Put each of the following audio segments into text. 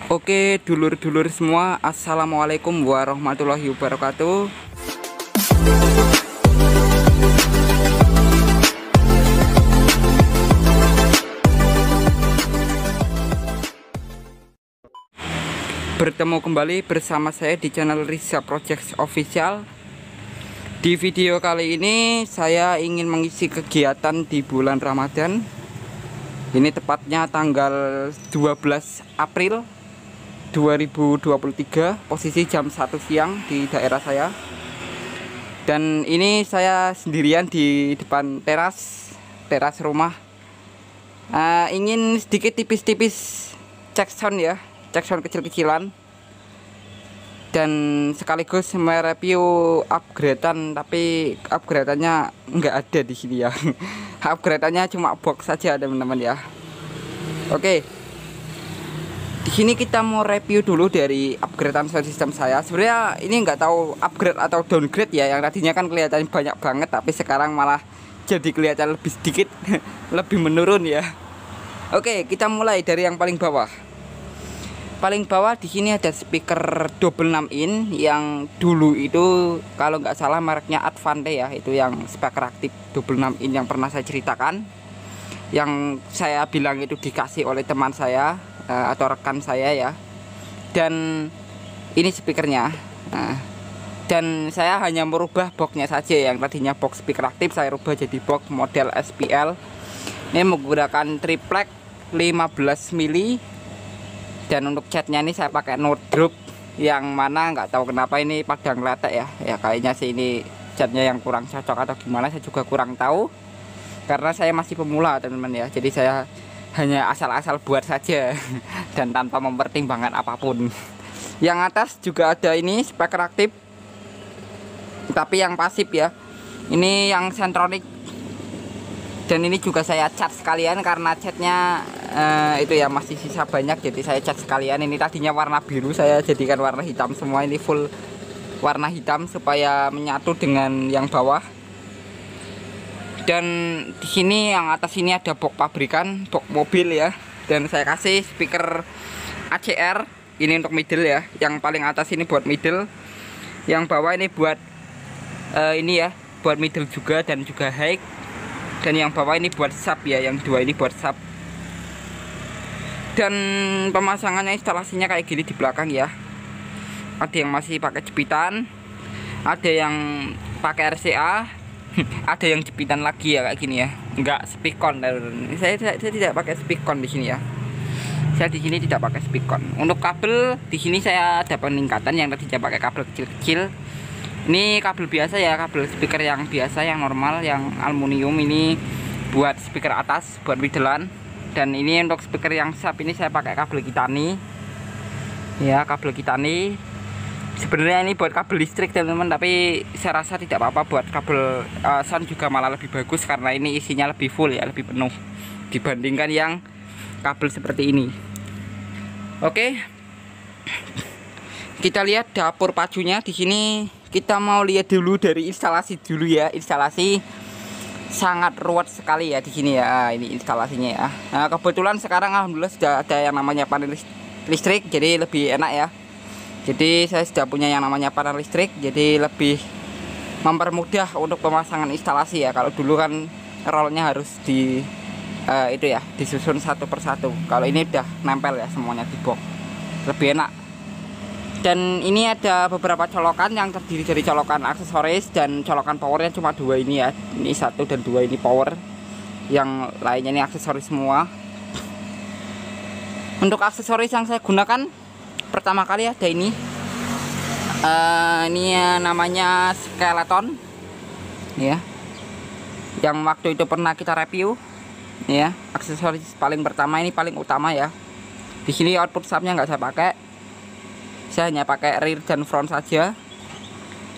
Oke, dulur-dulur semua, assalamualaikum warahmatullahi wabarakatuh. Bertemu kembali bersama saya di channel Riza Project Official. Di video kali ini saya ingin mengisi kegiatan di bulan Ramadan. Ini tepatnya tanggal 12 April 2023, posisi jam 1 siang di daerah saya. Dan ini saya sendirian di depan teras rumah. Ingin sedikit tipis-tipis cek sound ya, cek sound kecil-kecilan. Dan sekaligus mereview upgradean, tapi upgradeannya nggak ada di sini ya. Upgradeannya cuma box saja teman-teman ya. Oke. Di sini kita mau review dulu dari upgradean sound system saya. Sebenarnya ini nggak tahu upgrade atau downgrade ya. Yang tadinya kan kelihatan banyak banget, tapi sekarang malah jadi kelihatan lebih sedikit, lebih menurun ya. Oke, kita mulai dari yang paling bawah. Paling bawah di sini ada speaker double 6 in yang dulu itu kalau nggak salah mereknya Advante ya, itu yang speaker aktif double 6 in yang pernah saya ceritakan. Yang saya bilang itu dikasih oleh teman saya atau rekan saya ya. Dan ini speakernya. Dan saya hanya merubah boxnya saja, yang tadinya box speaker aktif saya rubah jadi box model SPL. Ini menggunakan triplek 15 mili. Dan untuk catnya ini saya pakai Note Drop, yang mana nggak tahu kenapa ini padang letek ya. Ya kayaknya sih ini catnya yang kurang cocok atau gimana, saya juga kurang tahu. Karena saya masih pemula teman-teman ya. Jadi saya hanya asal-asal buat saja dan tanpa mempertimbangkan apapun. Yang atas juga ada ini speaker aktif, tapi yang pasif ya. Ini yang Centronic. Dan ini juga saya cat sekalian karena catnya itu ya masih sisa banyak, jadi saya cat sekalian. Ini tadinya warna biru, saya jadikan warna hitam semua. Ini full warna hitam supaya menyatu dengan yang bawah. Dan di sini yang atas ini ada box pabrikan, box mobil ya. Dan saya kasih speaker ACR, ini untuk middle ya. Yang paling atas ini buat middle, yang bawah ini buat ini ya, buat middle juga dan juga high. Dan yang bawah ini buat sub ya, yang dua ini buat sub. Dan pemasangannya instalasinya kayak gini di belakang ya. Ada yang masih pakai jepitan, ada yang pakai RCA, ada yang jepitan lagi ya kayak gini ya. Enggak speakon. Saya tidak pakai speakon di sini ya. Saya di sini tidak pakai speakon. Untuk kabel di sini saya ada peningkatan, yang tadinya pakai kabel kecil-kecil. Ini kabel biasa ya, kabel speaker yang biasa, yang normal, yang aluminium. Ini buat speaker atas, buat middlean. Dan ini untuk speaker yang sub ini saya pakai kabel Kitani. Ya, kabel Kitani. Sebenarnya ini buat kabel listrik teman-teman, tapi saya rasa tidak apa-apa. Buat kabel sound juga malah lebih bagus karena ini isinya lebih full ya, lebih penuh dibandingkan yang kabel seperti ini. Oke. Kita lihat dapur pacunya di sini. Kita mau lihat dulu dari instalasi dulu ya. Instalasi sangat ruwet sekali ya di sini ya. Ini instalasinya ya. Nah, kebetulan sekarang alhamdulillah sudah ada yang namanya panel listrik, jadi lebih enak ya. Jadi saya sudah punya yang namanya panel listrik, jadi lebih mempermudah untuk pemasangan instalasi ya. Kalau dulu kan rollnya harus di itu ya, disusun satu persatu. Kalau ini udah nempel ya semuanya di box, lebih enak. Dan ini ada beberapa colokan yang terdiri dari colokan aksesoris dan colokan powernya cuma dua ini ya. Ini satu dan dua ini power, yang lainnya ini aksesoris semua. Untuk aksesoris yang saya gunakan pertama kali ada ini. Ini namanya Skeleton ya, yang waktu itu pernah kita review ya. Aksesoris paling pertama, ini paling utama ya. Di sini output subnya nggak saya pakai, saya hanya pakai rear dan front saja.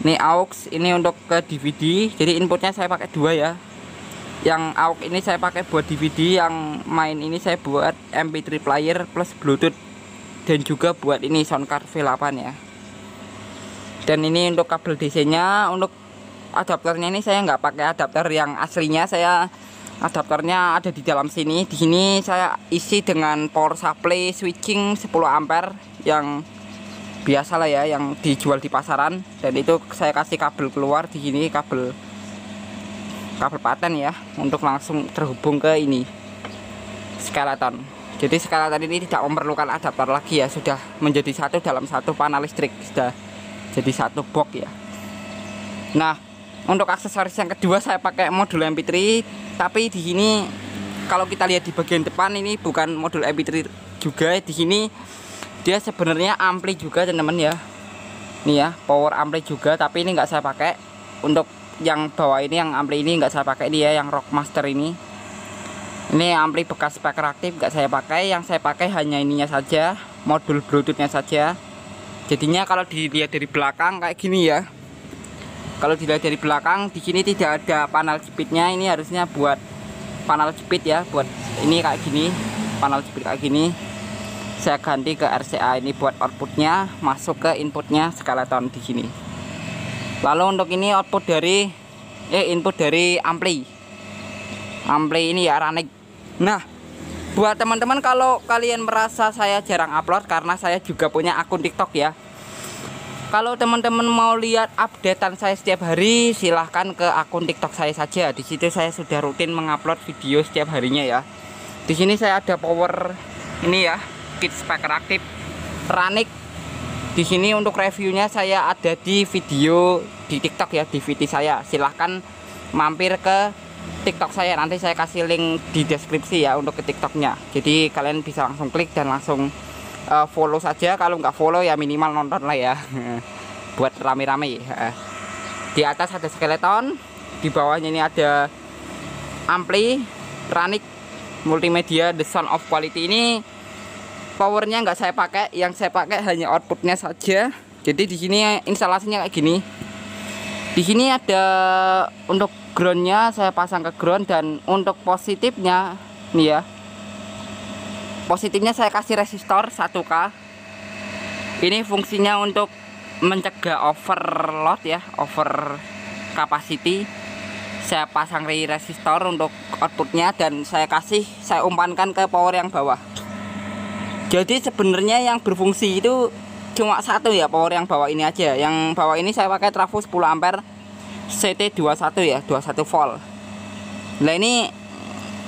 Ini aux, ini untuk ke DVD, jadi inputnya saya pakai dua ya. Yang aux ini saya pakai buat DVD, yang main ini saya buat MP3 player plus Bluetooth, dan juga buat ini sound card V8 ya. Dan ini untuk kabel DC nya. Untuk adapternya ini saya nggak pakai adapter yang aslinya, saya Adaptornya ada di dalam sini. Di sini saya isi dengan power supply switching 10 ampere yang biasa lah ya, yang dijual di pasaran. Dan itu saya kasih kabel keluar di sini, kabel paten ya, untuk langsung terhubung ke ini skeleton. Jadi skeleton ini tidak memerlukan adaptor lagi ya, sudah menjadi satu dalam satu panel listrik, sudah jadi satu box ya. Nah, untuk aksesoris yang kedua saya pakai modul MP3, tapi di sini kalau kita lihat di bagian depan ini bukan modul MP3 juga. Di sini dia sebenarnya ampli juga teman-teman ya. Nih ya, power ampli juga, tapi ini nggak saya pakai. Untuk yang bawah ini, yang ampli ini nggak saya pakai, dia yang Rockmaster ini. Ini ampli bekas speaker aktif, nggak saya pakai. Yang saya pakai hanya ininya saja, modul bluetoothnya saja. Jadinya kalau dilihat dari belakang kayak gini ya. Kalau dilihat dari belakang, di sini tidak ada panel jepitnya. Ini harusnya buat panel jepit ya, buat ini kayak gini, panel jepit kayak gini. Saya ganti ke RCA ini buat outputnya, masuk ke inputnya skeleton di sini. Lalu untuk ini output dari input dari ampli ini ya, Ranik. Nah, buat teman-teman kalau kalian merasa saya jarang upload, karena saya juga punya akun TikTok ya. Kalau teman-teman mau lihat updatean saya setiap hari, silahkan ke akun TikTok saya saja. Di situ saya sudah rutin mengupload video setiap harinya ya. Di sini saya ada power ini ya, kit speaker aktif Ranik. Di sini untuk reviewnya saya ada di video di TikTok ya, di VT saya. Silahkan mampir ke TikTok saya, nanti saya kasih link di deskripsi ya untuk ke TikToknya. Jadi kalian bisa langsung klik dan langsung follow saja. Kalau nggak follow ya minimal nonton lah ya, buat rame-rame. Di atas ada skeleton, di bawahnya ini ada ampli Ranik multimedia The Sound of Quality. Ini powernya nggak saya pakai, yang saya pakai hanya outputnya saja. Jadi di sini instalasinya kayak gini. Di sini ada untuk groundnya, saya pasang ke ground. Dan untuk positifnya nih ya, positifnya saya kasih resistor 1K. Ini fungsinya untuk mencegah overload ya, over capacity. Saya pasang resistor untuk outputnya, dan saya umpankan ke power yang bawah. Jadi sebenarnya yang berfungsi itu cuma satu ya, power yang bawah ini aja. Yang bawah ini saya pakai trafo 10 ampere CT21 ya, 21 volt. Nah ini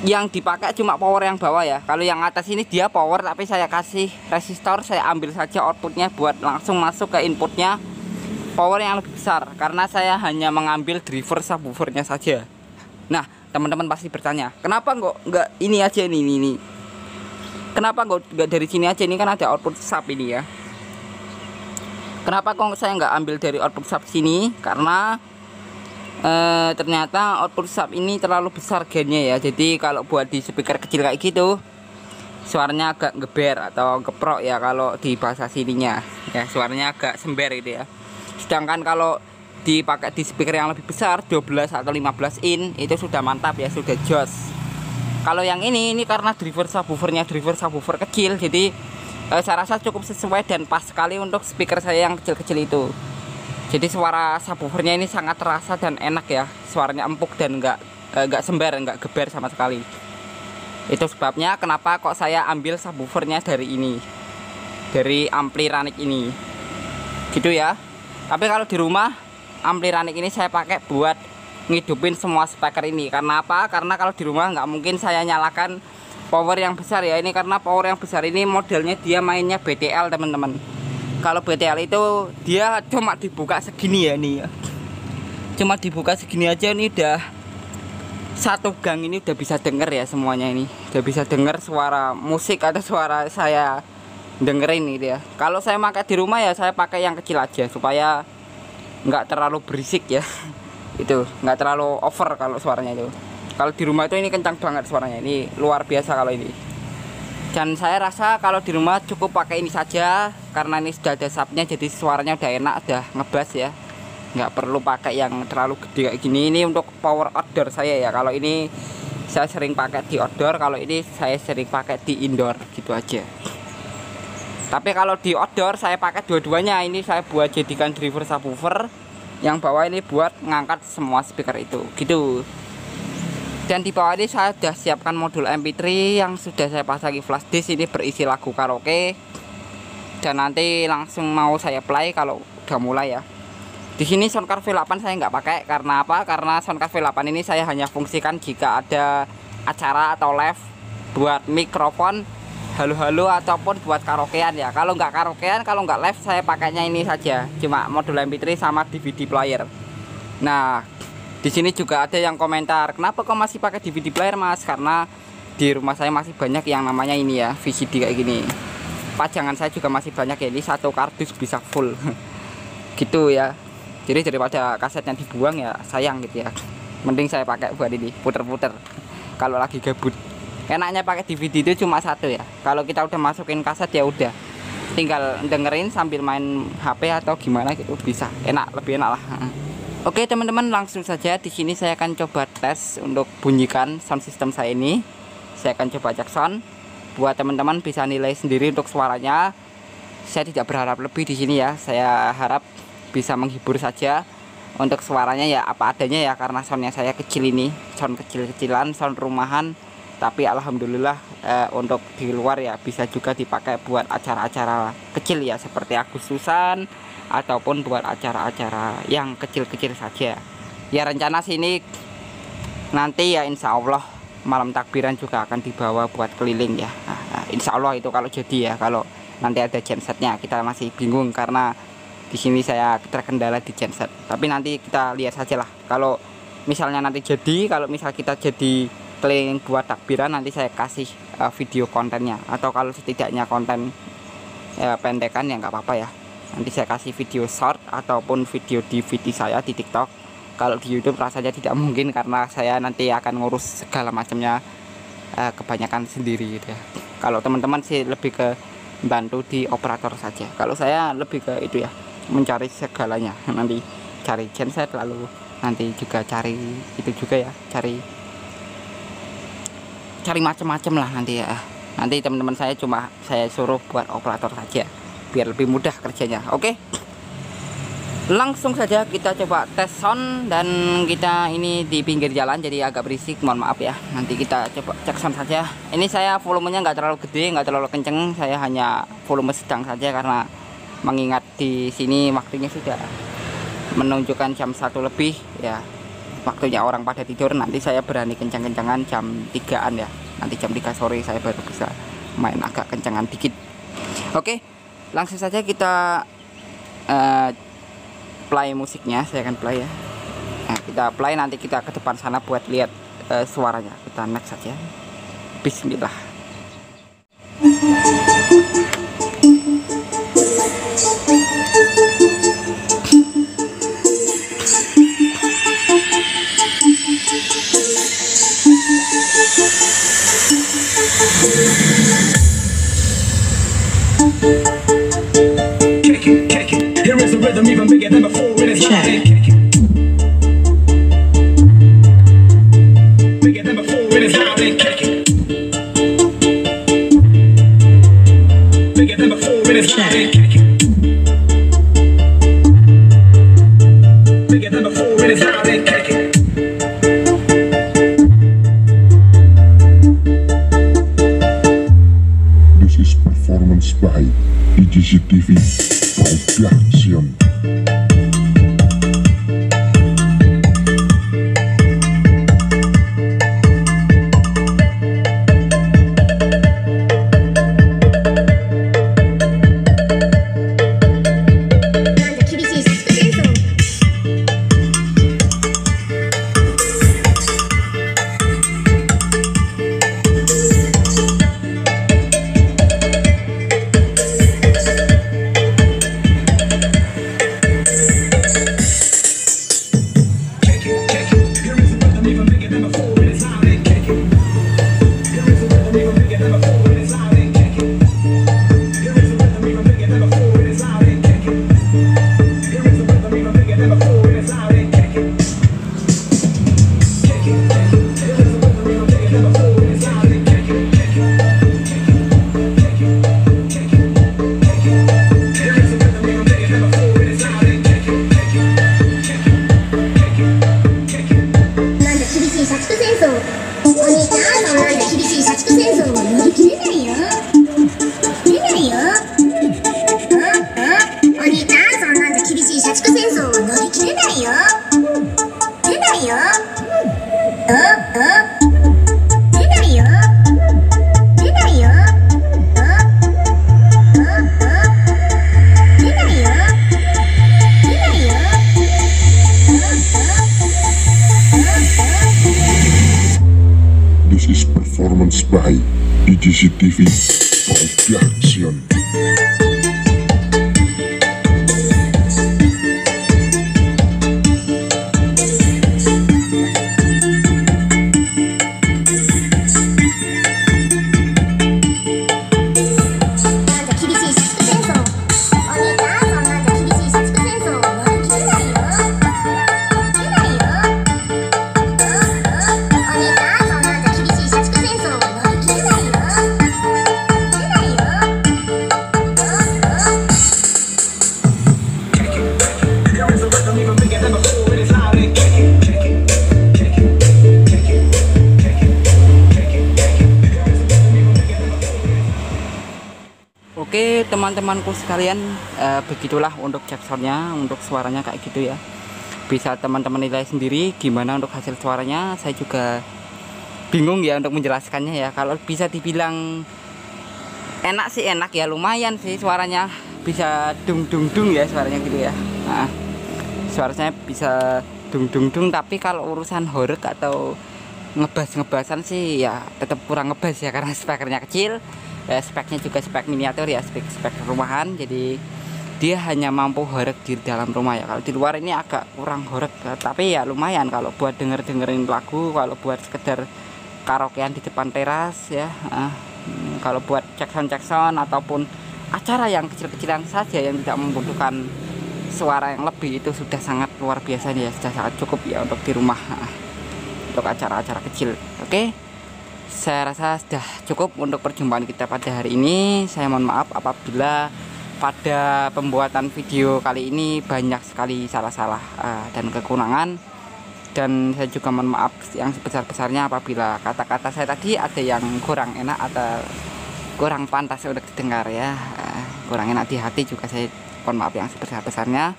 yang dipakai cuma power yang bawah ya. Kalau yang atas ini dia power, tapi saya kasih resistor, saya ambil saja outputnya buat langsung masuk ke inputnya power yang lebih besar, karena saya hanya mengambil driver subwoofernya saja. Nah, teman-teman pasti bertanya, kenapa nggak ini aja ini? Kenapa nggak dari sini aja? Ini kan ada output sub ini ya. Kenapa kok saya nggak ambil dari output sub sini? Karena ternyata output sub ini terlalu besar gainnya ya. Jadi kalau buat di speaker kecil kayak gitu, suaranya agak geber atau geprok ya kalau di bahasa sininya. Ya, suaranya agak sember gitu ya. Sedangkan kalau dipakai di speaker yang lebih besar, 12 atau 15 in, itu sudah mantap ya, sudah jos. Kalau yang ini karena driver subwoofer kecil, jadi saya rasa cukup sesuai dan pas sekali untuk speaker saya yang kecil-kecil itu. Jadi suara subwoofernya ini sangat terasa dan enak ya, suaranya empuk dan nggak sembar, nggak geber sama sekali. Itu sebabnya kenapa kok saya ambil subwoofernya dari ini, dari ampli Ranik ini, gitu ya. Tapi kalau di rumah ampli Ranik ini saya pakai buat ngidupin semua speaker ini. Karena apa? Karena kalau di rumah nggak mungkin saya nyalakan power yang besar ya. Ini karena power yang besar ini modelnya dia mainnya BTL teman-teman. Kalau BTL itu dia cuma dibuka segini ya, nih ya. Cuma dibuka segini aja, ini udah satu gang ini udah bisa denger ya semuanya ini. Udah bisa denger suara musik atau suara saya dengerin gitu ya. Kalau saya pakai di rumah ya saya pakai yang kecil aja supaya nggak terlalu berisik ya. Itu nggak terlalu over kalau suaranya itu. Kalau di rumah itu ini kencang banget suaranya, ini luar biasa kalau ini. Dan saya rasa kalau di rumah cukup pakai ini saja, karena ini sudah ada subnya, jadi suaranya udah enak, udah ngebas ya. Nggak perlu pakai yang terlalu gede kayak gini. Ini untuk power outdoor saya ya. Kalau ini saya sering pakai di outdoor, kalau ini saya sering pakai di indoor, gitu aja. Tapi kalau di outdoor saya pakai dua-duanya. Ini saya buat jadikan driver subwoofer, yang bawah ini buat ngangkat semua speaker itu, gitu. Dan di bawah ini saya sudah siapkan modul MP3 yang sudah saya pasangi flash disk. Ini berisi lagu karaoke. Dan nanti langsung mau saya play kalau udah mulai ya. Di sini soundcard V8 saya nggak pakai karena apa? Karena soundcard V8 ini saya hanya fungsikan jika ada acara atau live buat mikrofon, halo-halo ataupun buat karaokean ya. Kalau nggak karaokean, kalau nggak live saya pakainya ini saja, cuma modul MP3 sama DVD player. Nah, di sini juga ada yang komentar, kenapa kok masih pakai DVD player Mas? Karena di rumah saya masih banyak yang namanya ini ya, VCD kayak gini. Pajangan saya juga masih banyak ya, ini satu kardus bisa full. Gitu ya. Jadi daripada kasetnya dibuang ya sayang gitu ya. Mending saya pakai buat ini, puter-puter. Kalau lagi gabut. Enaknya pakai DVD itu cuma satu ya. Kalau kita udah masukin kaset ya udah. Tinggal dengerin sambil main HP atau gimana gitu bisa. Enak, lebih enak lah. Oke teman-teman, langsung saja di sini saya akan coba tes untuk bunyikan sound system saya ini. Saya akan coba cek sound. Buat teman-teman bisa nilai sendiri untuk suaranya. Saya tidak berharap lebih di sini ya. Saya harap bisa menghibur saja. Untuk suaranya ya apa adanya ya, karena soundnya saya kecil ini, sound kecil-kecilan, sound rumahan. Tapi alhamdulillah untuk di luar ya bisa juga dipakai buat acara-acara kecil ya, seperti Agustusan ataupun buat acara-acara yang kecil-kecil saja ya. Rencana sini nanti ya insya Allah malam takbiran juga akan dibawa buat keliling ya. Insya Allah itu kalau jadi ya. Kalau nanti ada gensetnya kita masih bingung karena di sini saya terkendala di genset, tapi nanti kita lihat saja lah. Kalau misalnya nanti jadi, kalau misal kita jadi keliling buat takbiran, nanti saya kasih video kontennya, atau kalau setidaknya konten pendekan ya nggak apa-apa ya. Nanti saya kasih video short ataupun video DVD saya di TikTok. Kalau di YouTube rasanya tidak mungkin karena saya nanti akan ngurus segala macamnya, kebanyakan sendiri gitu ya. Kalau teman-teman sih lebih ke bantu di operator saja. Kalau saya lebih ke itu ya, mencari segalanya. Nanti cari genset, lalu nanti juga cari itu juga ya, cari macam-macam lah nanti ya. Nanti teman-teman saya cuma saya suruh buat operator saja biar lebih mudah kerjanya. Oke, langsung saja kita coba tes sound. Dan kita ini di pinggir jalan jadi agak berisik, mohon maaf ya. Nanti kita coba cek sound saja. Ini saya volumenya nggak terlalu gede, nggak terlalu kenceng, saya hanya volume sedang saja karena mengingat di sini waktunya sudah menunjukkan jam 1 lebih ya, waktunya orang pada tidur. Nanti saya berani kencang-kencangan jam 3-an ya. Nanti jam 3 sore saya baru bisa main agak kencangan dikit. Oke, langsung saja kita play musiknya. Saya akan play ya. Nah, kita play, nanti kita ke depan sana buat lihat suaranya. Kita next saja. Bismillah. Here is a rhythm even bigger than before. It is loud and bigger than before. It is loud and bigger than before. It is loud and bigger than before. It is loud and This is performance by IGCTV Production. 社畜戦争。お兄ちゃん、そんなんじゃ厳しい社畜戦争は乗り切れないよ。切れないよ。お兄ちゃん、そんなんじゃ厳しい社畜戦争は乗り切れないよ。切れないよ。切れないよ。切れないよ。This is performance by IGCTV Production. Oke teman-temanku sekalian, begitulah untuk jacksoundnya, untuk suaranya kayak gitu ya. Bisa teman-teman nilai sendiri gimana untuk hasil suaranya. Saya juga bingung ya untuk menjelaskannya ya. Kalau bisa dibilang enak sih enak ya, lumayan sih suaranya. Bisa dung dung dung ya suaranya gitu ya. Nah, suaranya bisa dung dung dung, tapi kalau urusan horeg atau ngebas-ngebasan sih ya tetap kurang ngebas ya, karena speakernya kecil. Speknya juga spek miniatur ya, spek rumahan, jadi dia hanya mampu horeg di dalam rumah ya. Kalau di luar ini agak kurang horeg, tapi ya lumayan kalau buat dengerin lagu, kalau buat sekedar karaokean di depan teras ya. Kalau buat jackson ataupun acara yang kecil-kecilan saja yang tidak membutuhkan suara yang lebih, itu sudah sangat luar biasa nih ya, sudah sangat cukup ya untuk di rumah, untuk acara-acara kecil. Oke, saya rasa sudah cukup untuk perjumpaan kita pada hari ini. Saya mohon maaf apabila pada pembuatan video kali ini banyak sekali salah-salah dan kekurangan. Dan saya juga mohon maaf yang sebesar-besarnya apabila kata-kata saya tadi ada yang kurang enak atau kurang pantas untuk didengar ya. Kurang enak di hati juga saya mohon maaf yang sebesar-besarnya.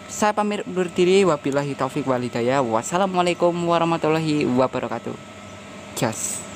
Saya pamit undur diri, wabillahi taufik wal hidayah. Wassalamualaikum warahmatullahi wabarakatuh. Just